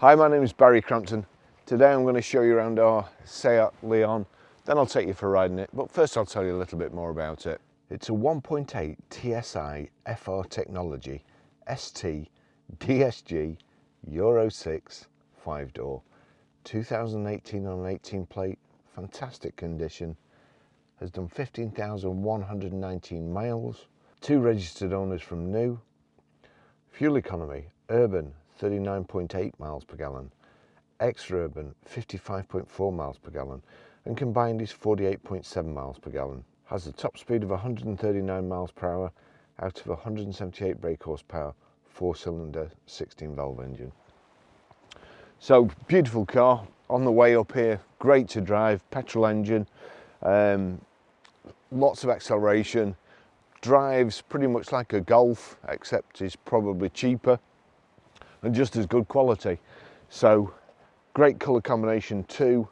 Hi, my name is Barry Crampton. Today I'm going to show you around our Seat Leon, then I'll take you for riding it, but first I'll tell you a little bit more about it. It's a 1.8 TSI FR technology, ST, DSG, Euro 6, 5-door, 2018 on an 18 plate, fantastic condition, has done 15,119 miles, 2 registered owners from new, fuel economy, urban 39.8 miles per gallon, extra urban 55.4 miles per gallon, and combined is 48.7 miles per gallon. Has a top speed of 139 miles per hour out of 178 brake horsepower, 4-cylinder 16 valve engine. So beautiful car on the way up here, great to drive, petrol engine, lots of acceleration, drives pretty much like a Golf except is probably cheaper and just as good quality. So great colour combination too.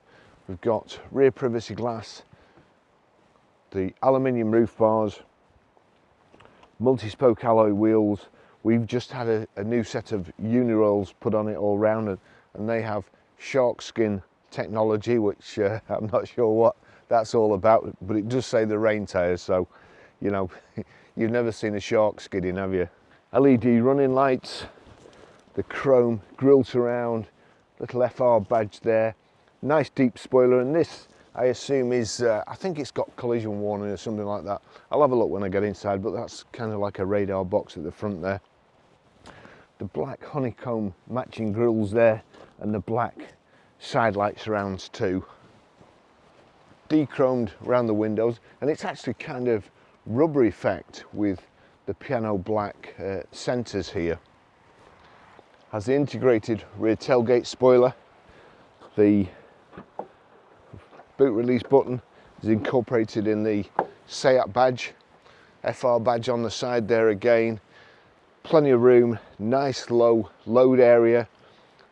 We've got rear privacy glass, the aluminium roof bars, multi-spoke alloy wheels. We've just had a new set of Uniroyals put on it all round, and they have shark skin technology, which I'm not sure what that's all about, but it does say the rain tyres, so you know, you've never seen a shark skidding, have you? LED running lights, the chrome grille surround, little FR badge there, nice deep spoiler, and this I assume is, I think it's got collision warning or something like that. I'll have a look when I get inside, but that's kind of like a radar box at the front there. The black honeycomb matching grills there, and the black side light surrounds too. Dechromed around the windows, and it's actually kind of rubber effect with the piano black centres here. Has the integrated rear tailgate spoiler. The boot release button is incorporated in the Seat badge, FR badge on the side there again. Plenty of room, nice low load area.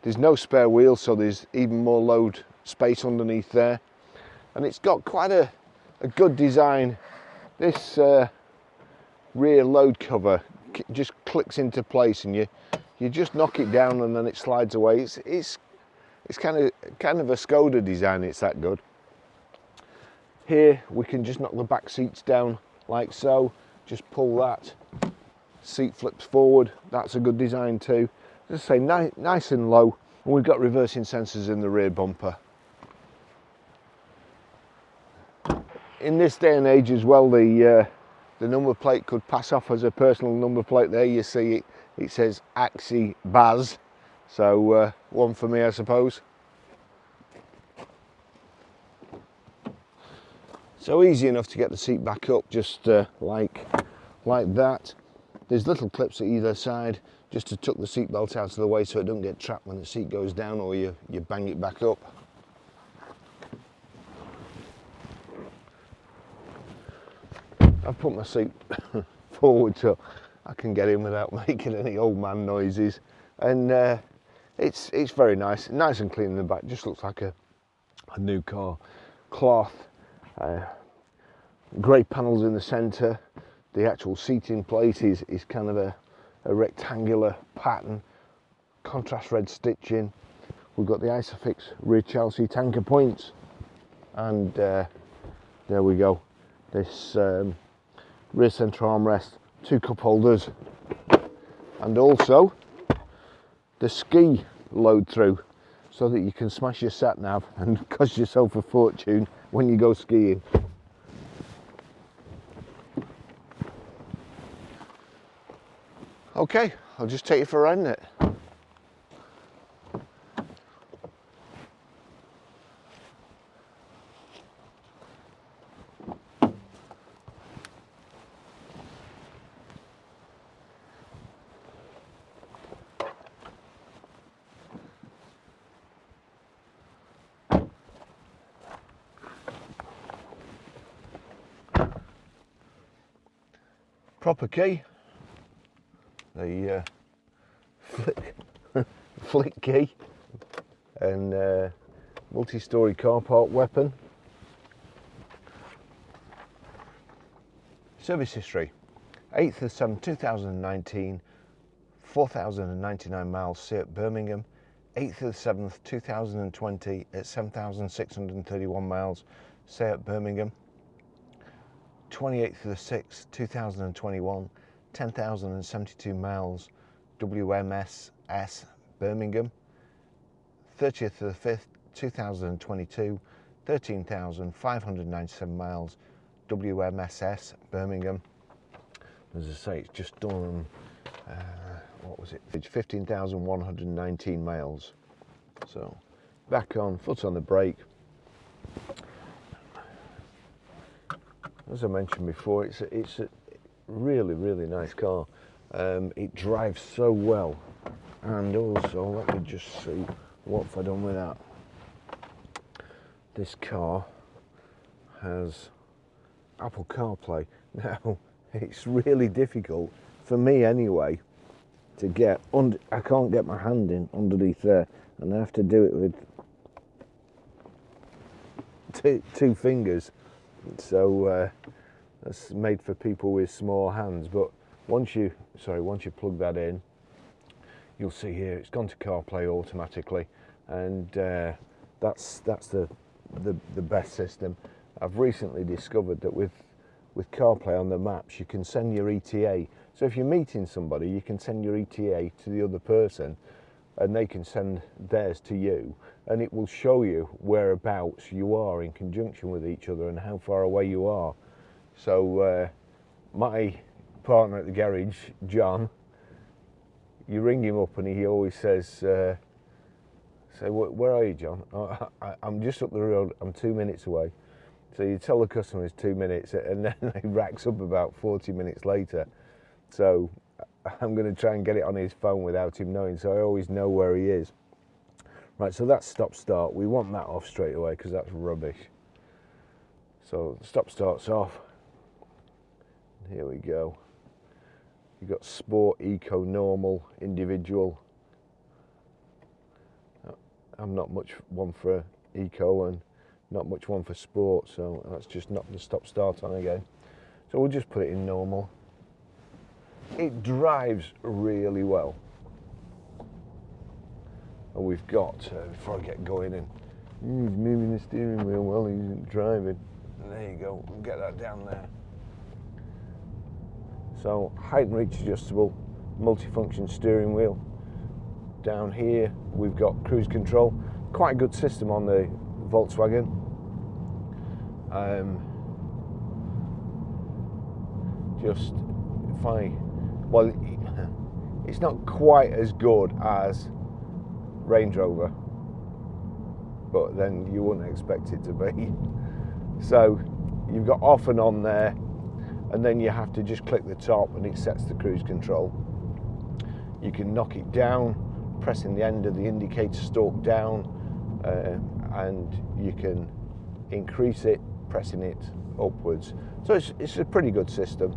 There's no spare wheel, so there's even more load space underneath there. And it's got quite a good design. This rear load cover just clicks into place, and you just knock it down and then it slides away. It's kind of a Skoda design, it's that good. Here we can just knock the back seats down like so, just pull that, seat flips forward, that's a good design too. Just say nice and low, and we've got reversing sensors in the rear bumper. In this day and age as well, the number plate could pass off as a personal number plate there. You see it says AX18AZZ, so one for me I suppose. So easy enough to get the seat back up, just like that. There's little clips at either side just to tuck the seat belt out of the way so it doesn't get trapped when the seat goes down or you bang it back up. I've put my seat forward so I can get in without making any old man noises, and it's very nice and clean in the back. Just looks like a new car. Cloth, grey panels in the centre. The actual seating plate is kind of a rectangular pattern, contrast red stitching. We've got the Isofix rear child seat anchor points, and there we go. This rear centre armrest, 2 cup holders, and also the ski load through so that you can smash your sat nav and cost yourself a fortune when you go skiing. Okay, I'll just take you for a ride in it. Proper key, the flick key, and multi-storey car park weapon. Service history, 8th of 7, 2019, 4,099 miles, Seat Birmingham, 8th of the 7th, 2020 at 7,631 miles, say at Birmingham. 28th of the 6th, 2021, 10,072 miles, WMSS, Birmingham. 30th of the 5th, 2022, 13,597 miles, WMSS, Birmingham. As I say, it's just done, what was it? It's 15,119 miles. So, back on, foot on the brake. As I mentioned before, it's a really, really nice car. It drives so well. And also, let me just see what have I done with that. This car has Apple CarPlay. Now, it's really difficult, for me anyway, to get under. I can't get my hand in underneath there, and I have to do it with two fingers. So that's made for people with small hands. But once you plug that in, you'll see here it's gone to CarPlay automatically, and that's the best system. I've recently discovered that with CarPlay on the maps, you can send your ETA. So if you're meeting somebody, you can send your ETA to the other person, and they can send theirs to you, and it will show you whereabouts you are in conjunction with each other and how far away you are. So my partner at the garage, John, you ring him up and he always says, say, where are you, John? Oh, I'm just up the road, I'm 2 minutes away. So you tell the customer it's 2 minutes, and then it racks up about 40 minutes later. So I'm going to try and get it on his phone without him knowing, so I always know where he is. Right, so that's stop start. We want that off straight away because that's rubbish. So stop start's off. Here we go. You've got sport, eco, normal, individual. I'm not much one for eco and not much one for sport, so that's just not the stop start on again. So we'll just put it in normal. It drives really well. And we've got, before I get going in, he's moving the steering wheel while he's driving. And there you go, we'll get that down there. So height and reach adjustable, multifunction steering wheel. Down here we've got cruise control. Quite a good system on the Volkswagen. Just well, it's not quite as good as Range Rover, but then you wouldn't expect it to be. So you've got off and on there, and then you have to just click the top and it sets the cruise control. You can knock it down, pressing the end of the indicator stalk down, and you can increase it, pressing it upwards. So it's a pretty good system.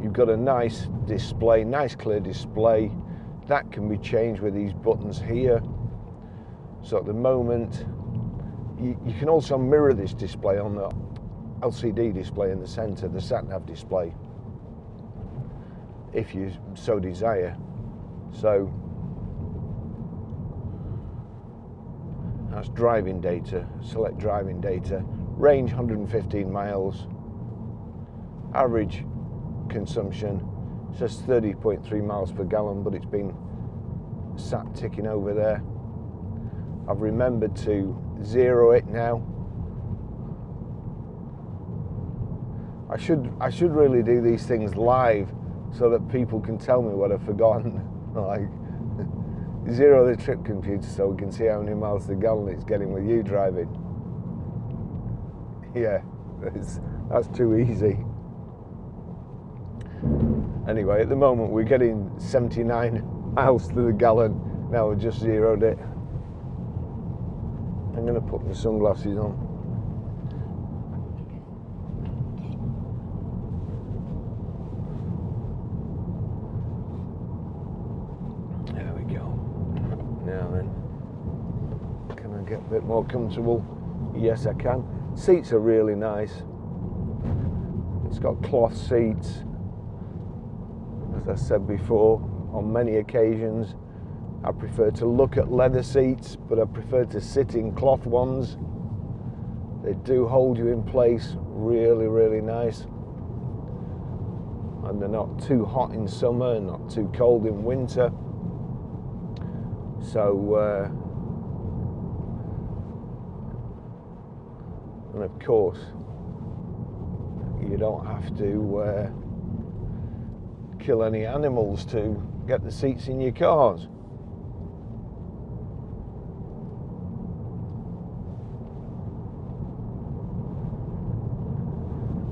You've got a nice display, nice clear display. That can be changed with these buttons here. So at the moment, you can also mirror this display on the LCD display in the center, the sat-nav display, if you so desire. So that's driving data, select driving data, range 115 miles, average consumption says 30.3 miles per gallon, but it's been sat ticking over there. I've remembered to zero it now. I should really do these things live so that people can tell me what I've forgotten. Like, zero the trip computer so we can see how many miles per gallon it's getting with you driving. Yeah, that's too easy. Anyway, at the moment we're getting 79 miles to the gallon. Now we've just zeroed it. I'm going to put my sunglasses on. There we go. Now then, can I get a bit more comfortable? Yes, I can. Seats are really nice. It's got cloth seats. As I said before, on many occasions I prefer to look at leather seats, but I prefer to sit in cloth ones. They do hold you in place really, really nice. And they're not too hot in summer, not too cold in winter. So, and of course, you don't have to kill any animals to get the seats in your cars.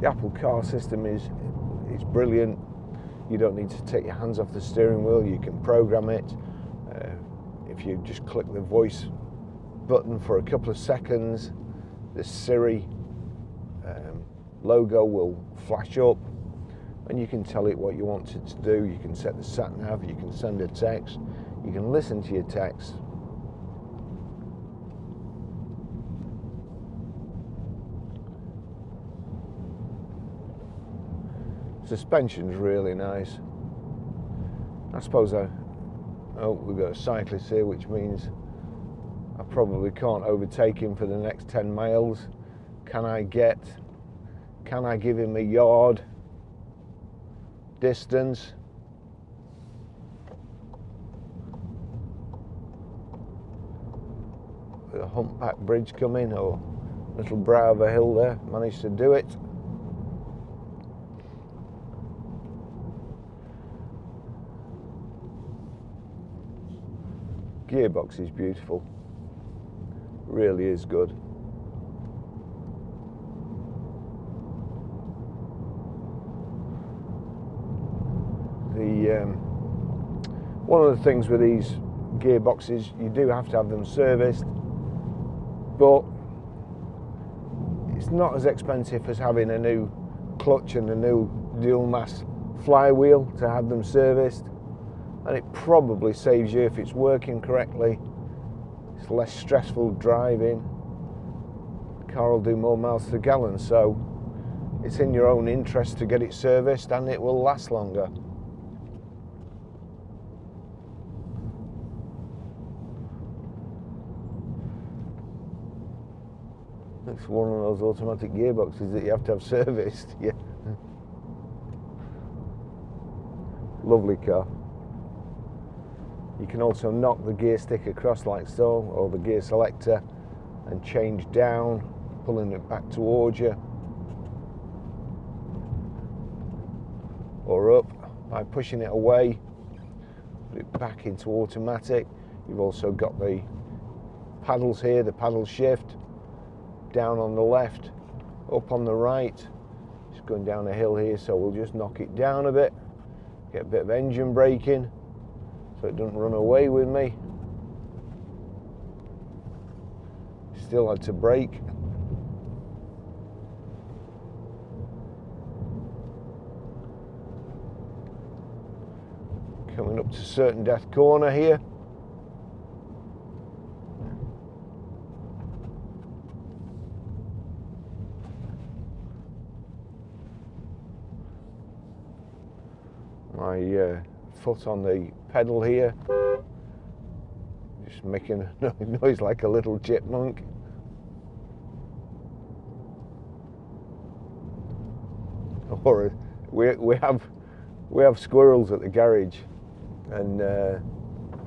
The Apple car system is brilliant. You don't need to take your hands off the steering wheel. You can program it. If you just click the voice button for a couple of seconds, the Siri logo will flash up, and you can tell it what you want it to do. You can set the sat nav, you can send a text, you can listen to your text. Suspension's really nice. I suppose we've got a cyclist here, which means I probably can't overtake him for the next 10 miles. Can I give him a yard distance? With a humpback bridge coming, or little brow of a hill there, managed to do it. Gearbox is beautiful, really is good. One of the things with these gearboxes, you do have to have them serviced, but it's not as expensive as having a new clutch and a new dual mass flywheel to have them serviced. And it probably saves you, if it's working correctly, it's less stressful driving. The car will do more miles to the gallon, so it's in your own interest to get it serviced, and it will last longer. It's one of those automatic gearboxes that you have to have serviced. Yeah. Lovely car. You can also knock the gear stick across like so, or the gear selector, and change down, pulling it back towards you, or up by pushing it away, put it back into automatic. You've also got the paddles here, the paddle shift, down on the left, up on the right. It's going down a hill here, so we'll just knock it down a bit, get a bit of engine braking so it doesn't run away with me. Still had to brake. Coming up to certain death corner here. My foot on the pedal here, just making a noise like a little chipmunk. Or we have squirrels at the garage, and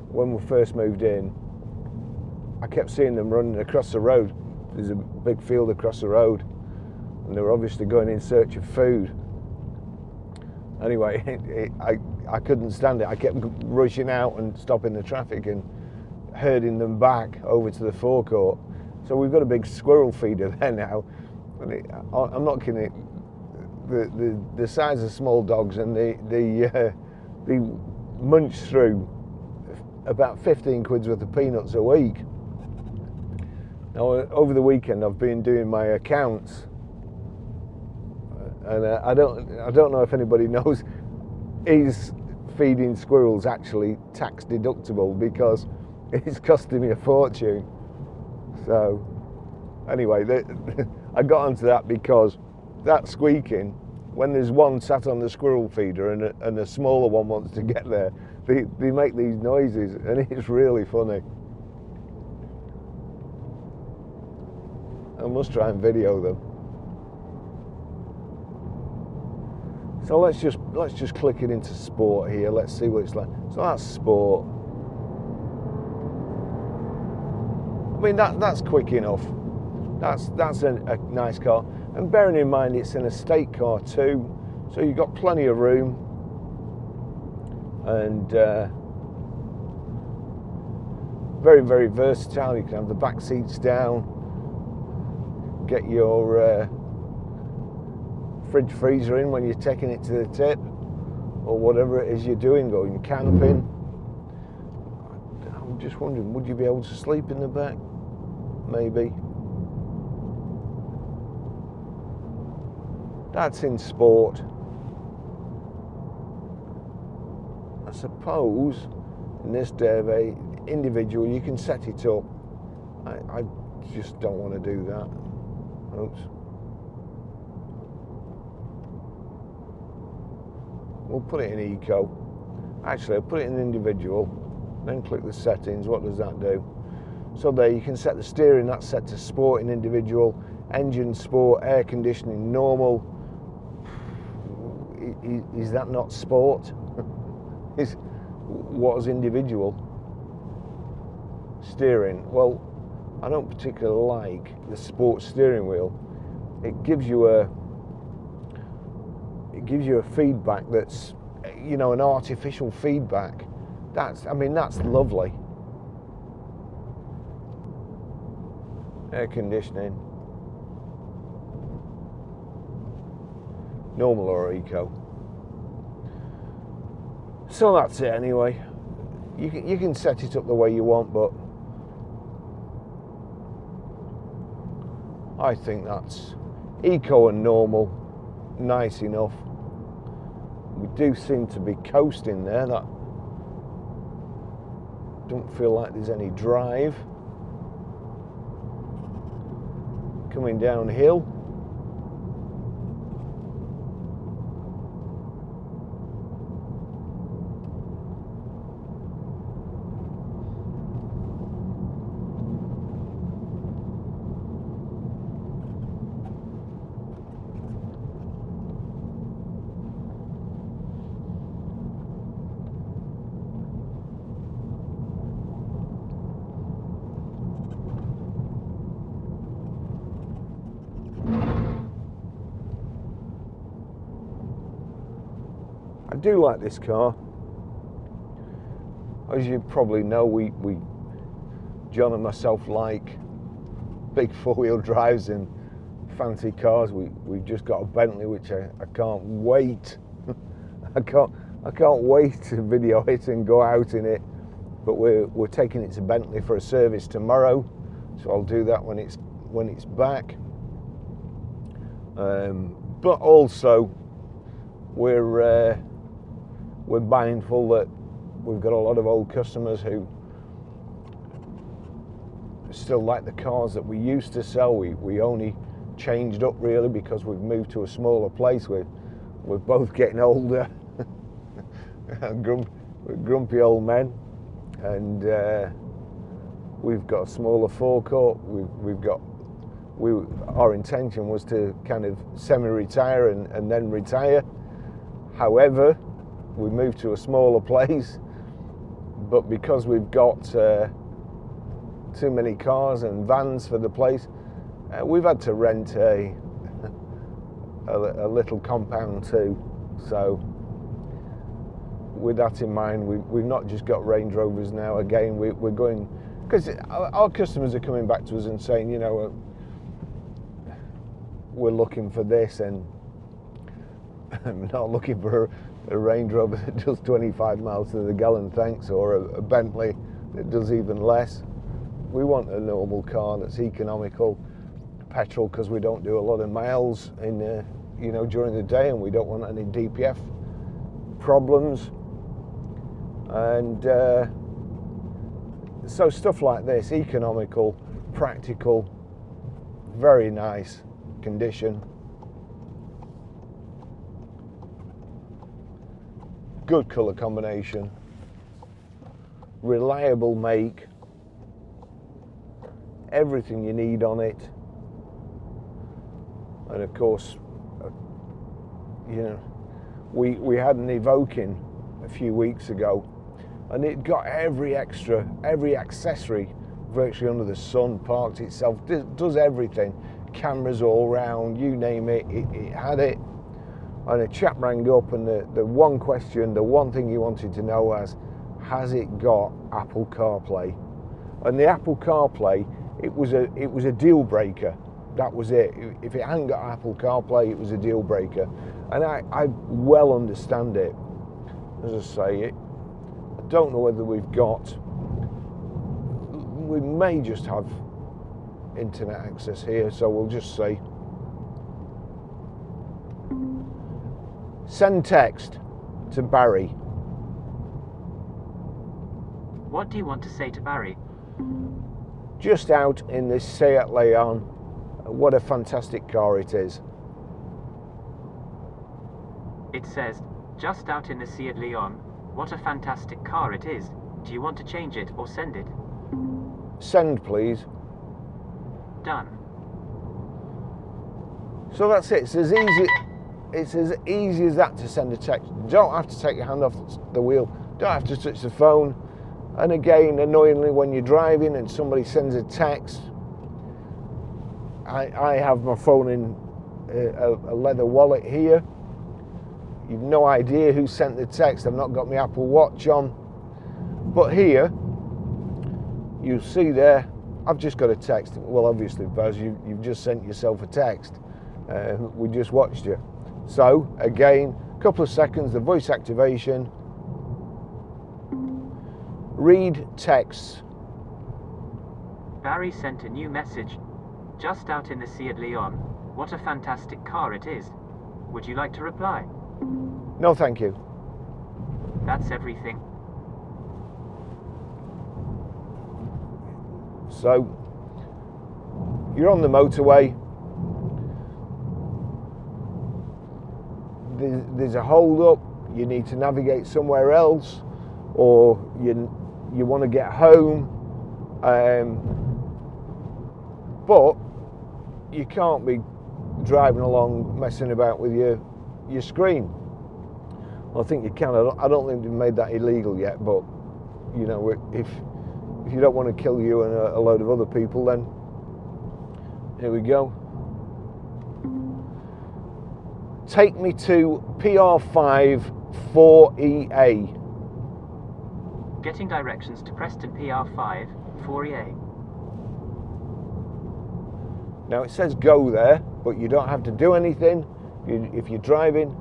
when we first moved in, I kept seeing them running across the road. There's a big field across the road, and they were obviously going in search of food. Anyway, I couldn't stand it. I kept rushing out and stopping the traffic and herding them back over to the forecourt. So we've got a big squirrel feeder there now. And I'm not kidding. The size of small dogs, and they munch through about 15 quid's worth of peanuts a week. Now, over the weekend, I've been doing my accounts. And I don't know if anybody knows, is feeding squirrels actually tax deductible, because it's costing me a fortune. So anyway, I got onto that because that squeaking when there's one sat on the squirrel feeder and a smaller one wants to get there, they make these noises, and it's really funny. I must try and video them. So let's just click it into sport here. Let's see what it's like. So that's sport. I mean, that's quick enough. That's a nice car. And bearing in mind it's an estate car too, so you've got plenty of room. And very, very versatile. You can have the back seats down, get your fridge freezer in when you're taking it to the tip, or whatever it is you're doing, going camping. I'm just wondering, would you be able to sleep in the back? Maybe. That's in sport. I suppose in this day of age, individual, you can set it up. I just don't want to do that. Oops. We'll put it in eco. Actually, I'll put it in individual, then click the settings. What does that do? So there you can set the steering, that's set to sport in individual, engine sport, air conditioning normal. Is that not sport? What is individual? Steering. Well, I don't particularly like the sport steering wheel. It gives you a feedback that's, you know, an artificial feedback. That's lovely. Air conditioning. Normal or eco. So that's it anyway. You can set it up the way you want, but I think that's eco and normal, nice enough. We do seem to be coasting there. That don't feel like there's any drive. Coming downhill. I do like this car. As you probably know, we John and myself like big four-wheel drives and fancy cars. We've just got a Bentley, which I can't wait. I can't wait to video it and go out in it. But we're taking it to Bentley for a service tomorrow, so I'll do that when it's back. But also we're mindful that we've got a lot of old customers who still like the cars that we used to sell. We only changed up really because we've moved to a smaller place. We're both getting older, grumpy old men, and we've got a smaller forecourt. Our intention was to kind of semi-retire and then retire. However, we moved to a smaller place, but because we've got too many cars and vans for the place, we've had to rent a little compound too. So with that in mind, we've not just got Range Rovers now. Again, we're going, because our customers are coming back to us and saying, you know, we're looking for this, and I'm not looking for a Range Rover that does 25 miles to the gallon, thanks, or a Bentley that does even less. We want a normal car that's economical, petrol, because we don't do a lot of miles in during the day, and we don't want any DPF problems. And so stuff like this, economical, practical, very nice condition. good colour combination, reliable make, everything you need on it. And of course, you know, we had an Evoking a few weeks ago, and it got every accessory virtually under the sun, parked itself, does everything, cameras all round, you name it, it had it. And a chap rang up, and the one question, the one thing he wanted to know was, has it got Apple CarPlay? And the Apple CarPlay, it was a deal breaker. That was it. If it hadn't got Apple CarPlay, it was a deal breaker. And I well understand it. As I say, I don't know whether we may just have internet access here, so we'll just say, send text to Barry. What do you want to say to Barry? Just out in this Seat Leon, what a fantastic car it is. It says, just out in the Seat Leon, what a fantastic car it is. Do you want to change it or send it? Send, please. Done. So that's it. It's as easy as that to send a text. You don't have to take your hand off the wheel. Don't have to touch the phone. And again, annoyingly, when you're driving and somebody sends a text, I have my phone in a leather wallet here. You've no idea who sent the text. I've not got my Apple Watch on. But here, you see there, I've just got a text. Well, obviously, Buzz, you've just sent yourself a text. We just watched you. So, again, a couple of seconds, the voice activation. Read texts. Barry sent a new message. Just out in the Seat Leon. What a fantastic car it is. Would you like to reply? No, thank you. That's everything. So, you're on the motorway. There's a hold up. You need to navigate somewhere else, or you want to get home, but you can't be driving along messing about with your screen. I think you can. I don't think they've made that illegal yet, but you know, if you don't want to kill you and a load of other people, then here we go. Take me to PR5 4EA. Getting directions to Preston PR5 4EA. Now it says go there, but you don't have to do anything if you're driving,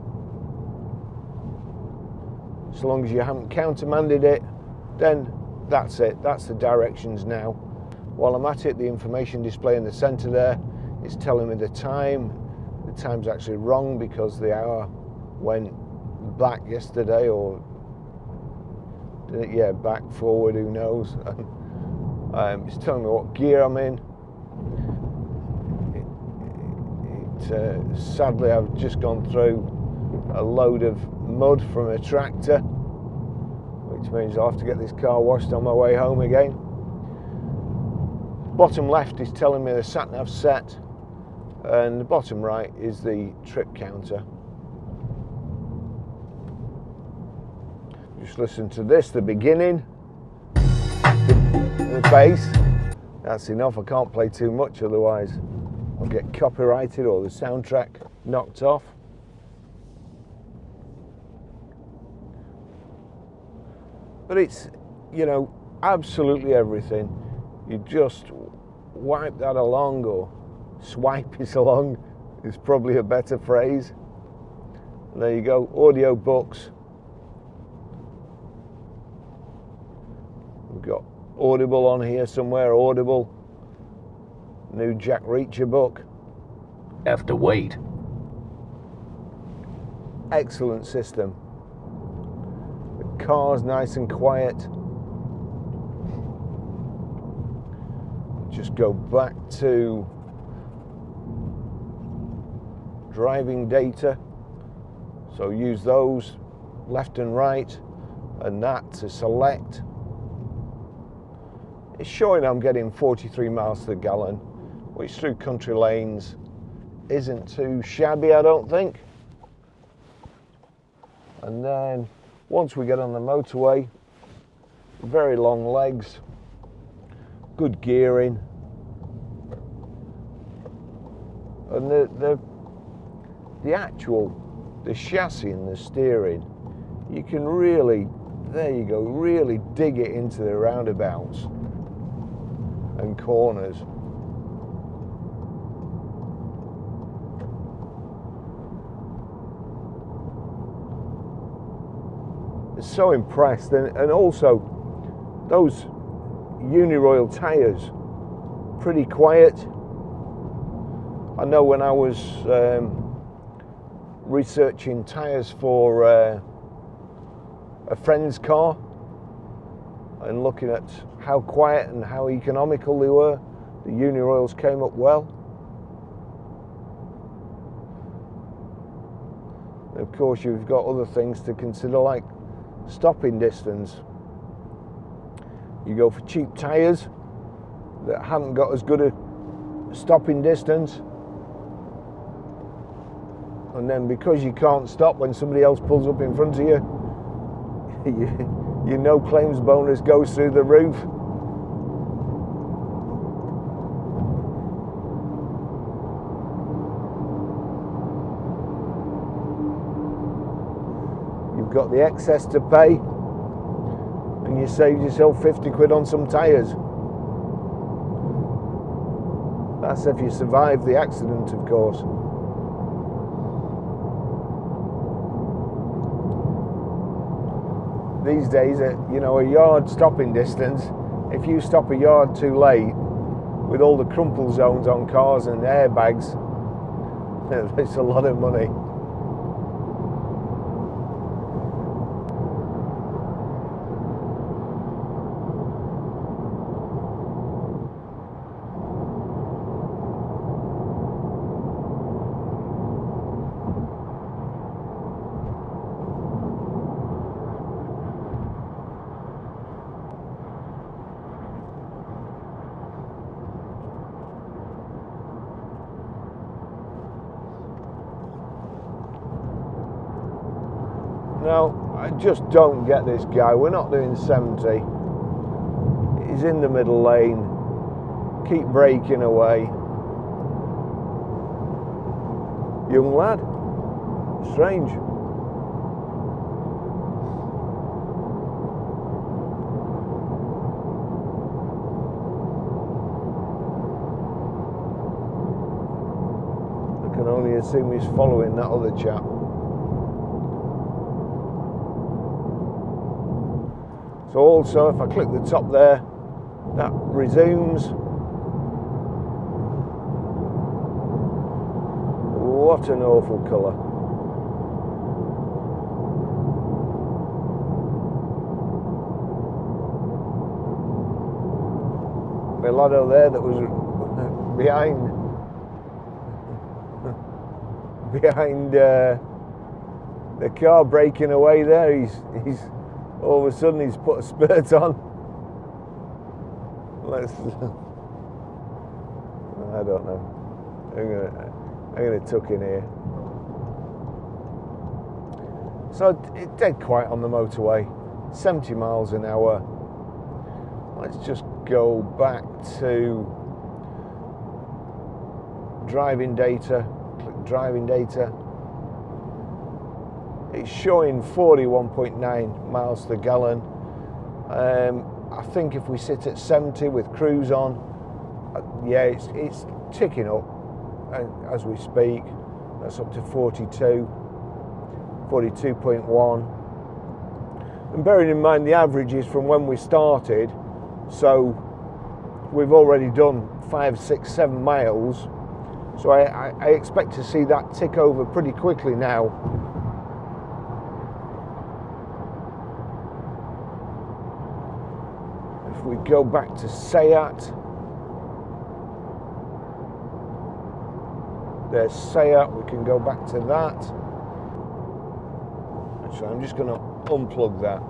so long as you haven't countermanded it. Then that's it, that's the directions now. While I'm at it, the information display in the center there is telling me the time. The time's actually wrong because the hour went back yesterday, or yeah, back, forward, who knows. It's telling me what gear I'm in. Sadly, I've just gone through a load of mud from a tractor, which means I'll have to get this car washed on my way home again. Bottom left is telling me the sat-nav set, and the bottom right is the trip counter. Just listen to this, the beginning, the bass. That's enough. I can't play too much, otherwise I'll get copyrighted or the soundtrack knocked off. But it's, you know, absolutely everything. You just wipe that along, or swipe it along is probably a better phrase. And there you go, audio books. We've got Audible on here somewhere, Audible. New Jack Reacher book. Have to wait. Excellent system. The car's nice and quiet. Just go back to driving data. So use those. left and right, and that to select. It's showing I'm getting 43 miles to the gallon, which through country lanes isn't too shabby, I don't think. And then once we get on the motorway, very long legs, good gearing, and the chassis and the steering, you can really, there you go, really dig it into the roundabouts and corners. So impressed, and also those Uniroyal tyres, pretty quiet. I know when I was researching tyres for a friend's car and looking at how quiet and how economical they were, the Uniroyals came up well. And of course, you've got other things to consider, like stopping distance. You go for cheap tyres that haven't got as good a stopping distance, and then because you can't stop when somebody else pulls up in front of you, your no claims bonus goes through the roof. You've got the excess to pay, and you saved yourself 50 quid on some tyres. That's if you survive the accident, of course. These days, you know, a yard stopping distance, if you stop a yard too late, with all the crumple zones on cars and airbags, it's a lot of money. Now, I just don't get this guy. We're not doing 70. He's in the middle lane. Keep braking away. Young lad. Strange. I can only assume he's following that other chap. So also, if I click the top there, that resumes. What an awful colour. The lad over there that was behind the car braking away there, he's all of a sudden he's put a spurt on. I don't know. I'm gonna tuck in here. So it's dead quiet on the motorway, 70 miles an hour. Let's just go back to driving data. Click driving data. It's showing 41.9 miles to the gallon. I think if we sit at 70 with cruise on, yeah, it's ticking up as we speak. That's up to 42.1. And bearing in mind the average is from when we started, so we've already done 5, 6, 7 miles. So I expect to see that tick over pretty quickly now. If we go back to Seat, there's Seat, we can go back to that. Actually, I'm just going to unplug that.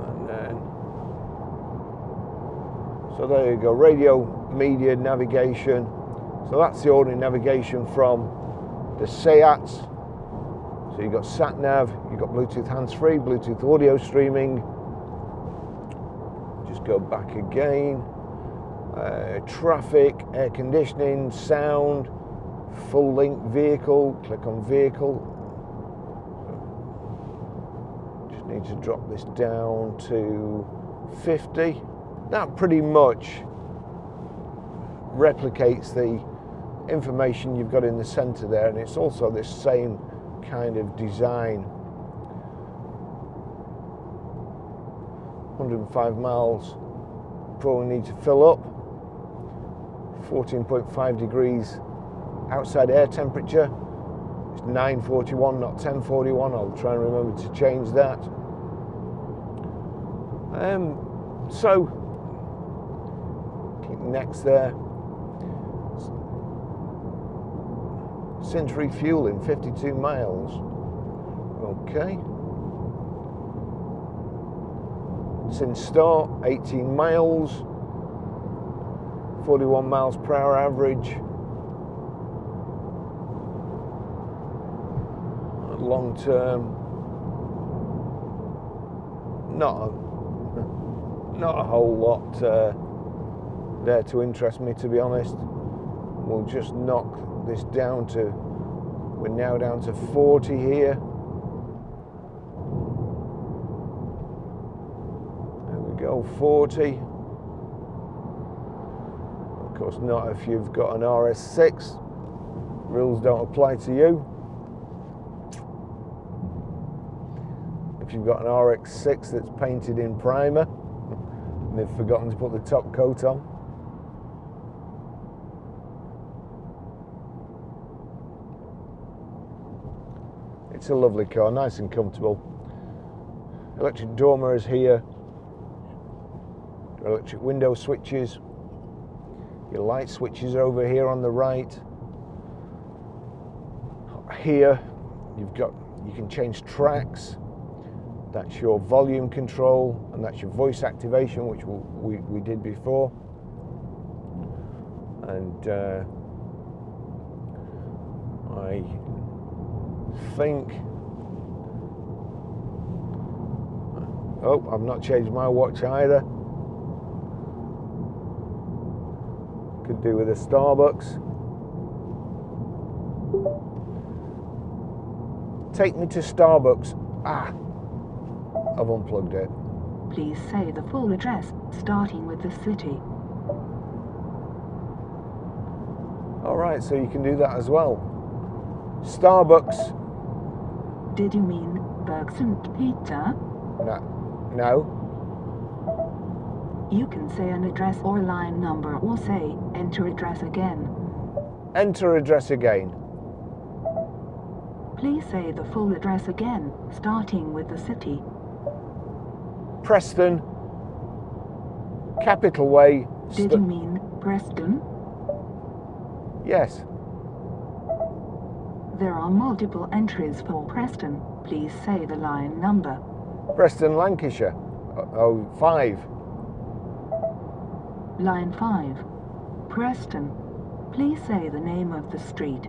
And then, so there you go, radio, media, navigation. So that's the only navigation from the Seats. So you've got sat nav, you've got Bluetooth hands-free, Bluetooth audio streaming. Just go back again. Traffic, air conditioning, sound, full link vehicle, click on vehicle. Just need to drop this down to 50. That pretty much replicates the information you've got in the center there, and it's also this same kind of design. 105 miles before we need to fill up. 14.5 degrees outside air temperature. It's 9:41, not 10:41. I'll try and remember to change that. So click next there. Since refueling, 52 miles. Okay. Since start, 18 miles. 41 miles per hour average. Long term, not a whole lot there to interest me, to be honest. We'll just knock this down to, we're now down to 40 here. There we go, 40. Of course not if you've got an RS6. Rules don't apply to you. If you've got an RX6 that's painted in primer and they've forgotten to put the top coat on. It's a lovely car, nice and comfortable. Electric door mirrors here, electric window switches, your light switches are over here on the right. Here you can change tracks. That's your volume control, and that's your voice activation, which we did before. And I think, oh, I've not changed my watch either. Could do with a Starbucks. Take me to Starbucks. Ah, I've unplugged it. Please say the full address, starting with the city. Alright, so you can do that as well. Starbucks. Did you mean Berg St. Peter? No. You can say an address or line number, or say, enter address again. Enter address again. Please say the full address again, starting with the city. Preston, Capital Way. Did you mean Preston? Yes. There are multiple entries for Preston. Please say the line number. Preston, Lancashire. 5. Line 5. Preston. Please say the name of the street.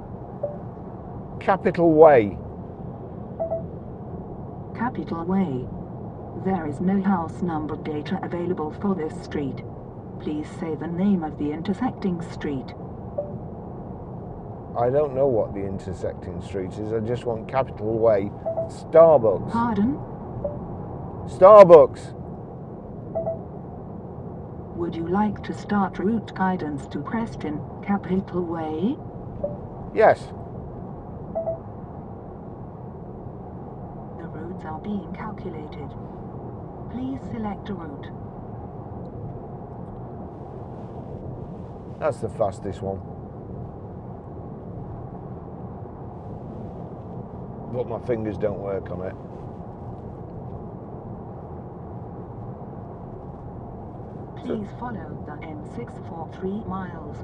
Capital Way. Capital Way. There is no house number data available for this street. Please say the name of the intersecting street. I don't know what the intersecting street is. I just want Capital Way. Starbucks. Pardon? Starbucks. Would you like to start route guidance to Preston, Capital Way? Yes. The routes are being calculated. Please select a route. That's the fastest one. But my fingers don't work on it. Please follow the M6 for 3 miles.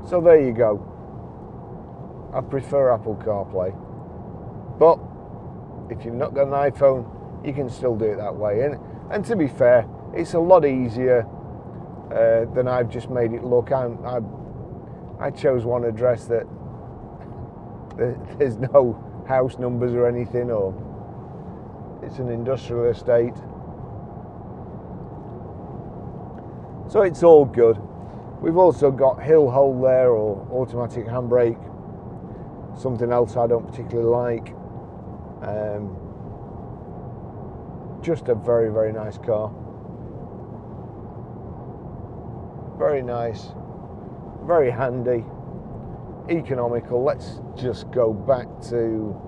So there you go. I prefer Apple CarPlay. But if you've not got an iPhone, you can still do it that way. And to be fair, it's a lot easier than I've just made it look. I chose one address that there's no house numbers or anything, or it's an industrial estate. So it's all good. We've also got hill hold there, or automatic handbrake, something else I don't particularly like. Just a very, very nice car. Very nice, very handy, economical. Let's just go back to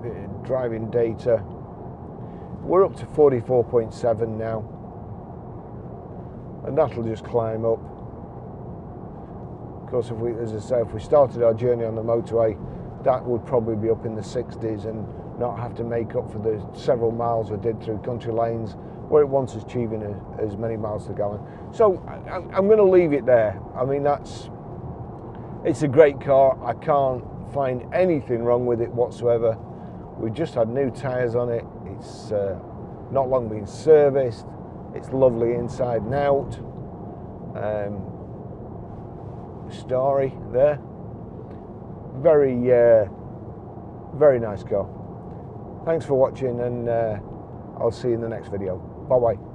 the driving data. We're up to 44.7 now, and that'll just climb up. Of course, if we, as I say, if we started our journey on the motorway, that would probably be up in the 60s and not have to make up for the several miles we did through country lanes where it wants us achieving as many miles per gallon. So I'm going to leave it there. I mean, it's a great car. I can't find anything wrong with it whatsoever. We just had new tyres on it. It's not long been serviced. It's lovely inside and out. Starry there. Very, very nice car. Thanks for watching, and I'll see you in the next video. Bye bye.